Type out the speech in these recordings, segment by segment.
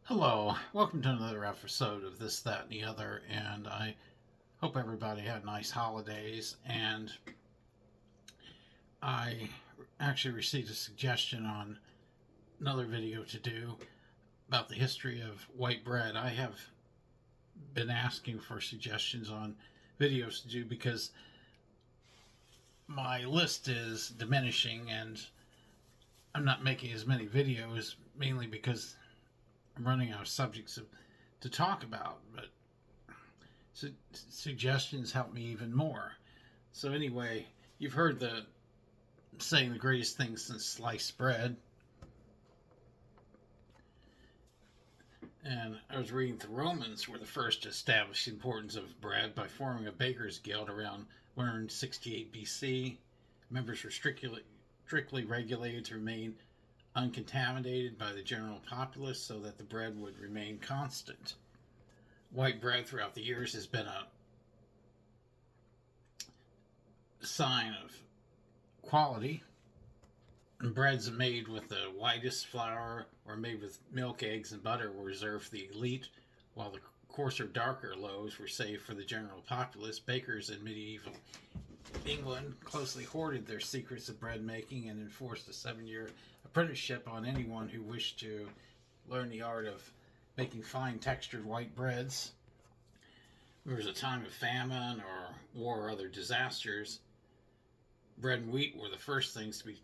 Hello, welcome to another episode of This, That, and the Other, and I hope everybody had nice holidays. And I actually received a suggestion on another video to do about the history of white bread. I have been asking for suggestions on videos to do because my list is diminishing and I'm not making as many videos, mainly because I'm running out of subjects to talk about. But suggestions help me even more. So anyway, you've heard the saying the greatest thing since sliced bread. And I was reading the Romans were the first to establish the importance of bread by forming a bakers guild around 168 BC. Members were strictly regulated to remain uncontaminated by the general populace so that the bread would remain constant. White bread throughout the years has been a sign of quality. And breads made with the whitest flour or made with milk, eggs, and butter were reserved for the elite, while the coarser, darker loaves were saved for the general populace. Bakers in medieval England closely hoarded their secrets of bread making and enforced a 7-year apprenticeship on anyone who wished to learn the art of making fine textured white breads. There was a time of famine or war or other disasters. Bread and wheat were the first things to be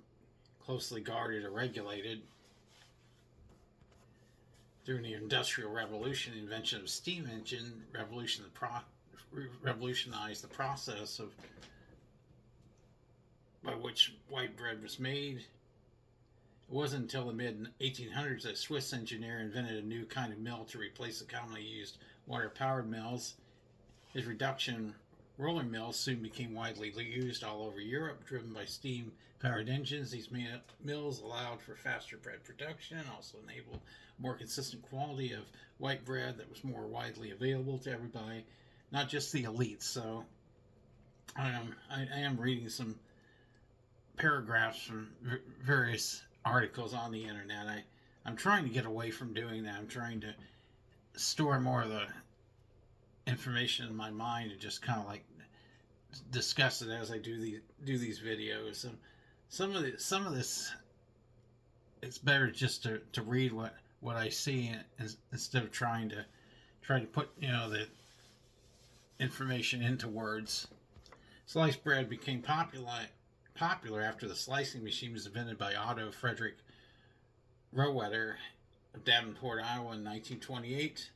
closely guarded or regulated. During the Industrial Revolution, the invention of the steam engine revolutionized the process of by which white bread was made. It wasn't until the mid 1800s that a Swiss engineer invented a new kind of mill to replace the commonly used water-powered mills. His reduction rolling mills soon became widely used all over Europe, driven by steam-powered engines. These mills allowed for faster bread production and also enabled more consistent quality of white bread that was more widely available to everybody, not just the elites. So I am reading some paragraphs from various articles on the internet. I'm trying to get away from doing that. I'm trying to store more of the information in my mind and just kind of like discuss it as I do these videos. And some of this, it's better just to read what I see instead of trying to put the information into words. Sliced bread became popular after the slicing machine was invented by Otto Frederick Rohwedder of Davenport, Iowa in 1928.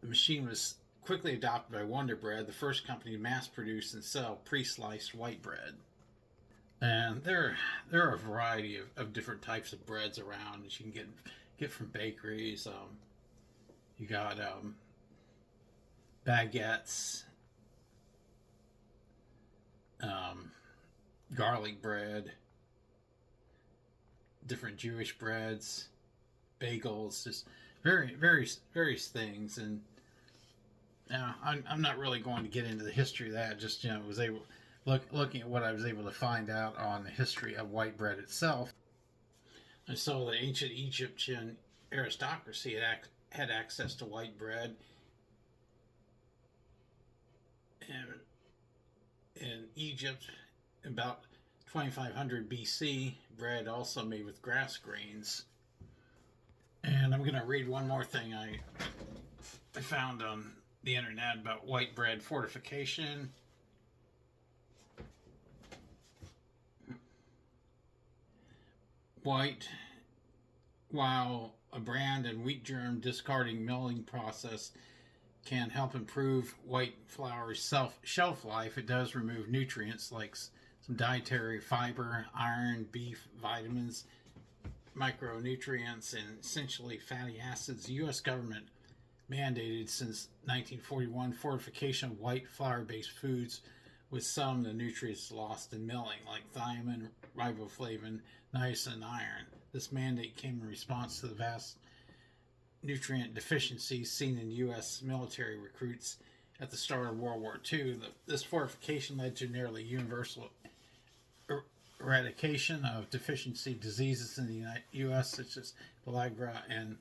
The machine was quickly adopted by Wonder Bread, the first company to mass produce and sell pre-sliced white bread. And there are a variety of different types of breads around that you can get from bakeries. You got baguettes, garlic bread, different Jewish breads, bagels, just various things. And now I'm not really going to get into the history of that. Just was able looking at what I was able to find out on the history of white bread itself. I saw that ancient Egyptian aristocracy had access to white bread, and in Egypt, about 2500 BC, bread also made with grass grains. And I'm going to read one more thing I found on the internet about white bread fortification. White, while a brand and wheat germ discarding milling process can help improve white flour's shelf life, it does remove nutrients like some dietary fiber, iron, beef, vitamins, micronutrients, and essentially fatty acids. The U.S. government mandated since 1941 fortification of white flour-based foods with some of the nutrients lost in milling, like thiamine, riboflavin, niacin, and iron. This mandate came in response to the vast nutrient deficiencies seen in U.S. military recruits at the start of World War II. This fortification led to nearly universal eradication of deficiency diseases in the U.S., such as pellagra and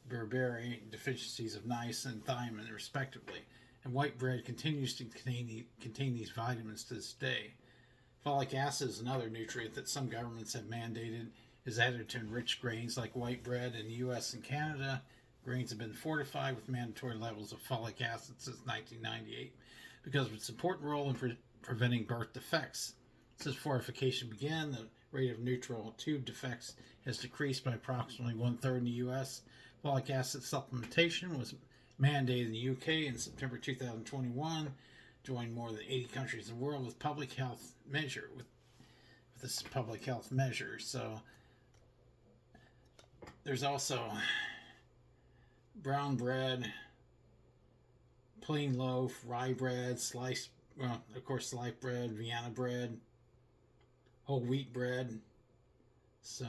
beriberi, deficiencies of niacin, thiamine, respectively. And white bread continues to contain these vitamins to this day. Folic acid is another nutrient that some governments have mandated is added to enriched grains like white bread. In the U.S. and Canada, grains have been fortified with mandatory levels of folic acid since 1998 because of its important role in preventing birth defects. Since fortification began, the rate of neutral tube defects has decreased by approximately 1/3 in the U.S. Folic acid supplementation was mandated in the UK in September 2021, joined more than 80 countries in the world with public health measure with this public health measure. So there's also brown bread, plain loaf, rye bread, sliced, well, of course, sliced bread, Vienna bread, whole wheat bread. So,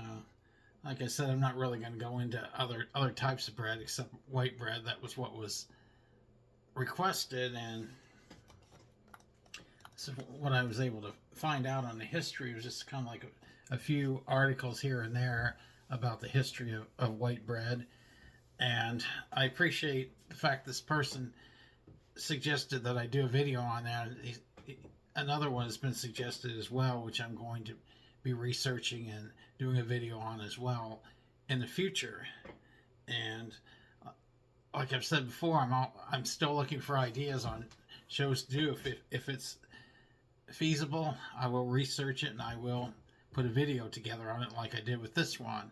like I said, I'm not really going to go into other types of bread except white bread. That was what was requested, and so what I was able to find out on the history was just kind of like a few articles here and there about the history of white bread. And I appreciate the fact this person suggested that I do a video on that. Another one has been suggested as well, which I'm going to be researching and doing a video on as well in the future. And like I've said before, I'm still looking for ideas on shows to do. If it's feasible, I will research it and I will put a video together on it like I did with this one.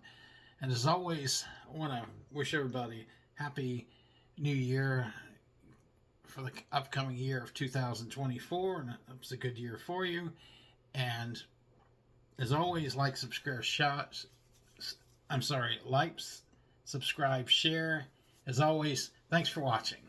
And as always, I want to wish everybody happy New Year for the upcoming year of 2024, and it's a good year for you. And as always, like, subscribe, like, subscribe, share. As always, thanks for watching.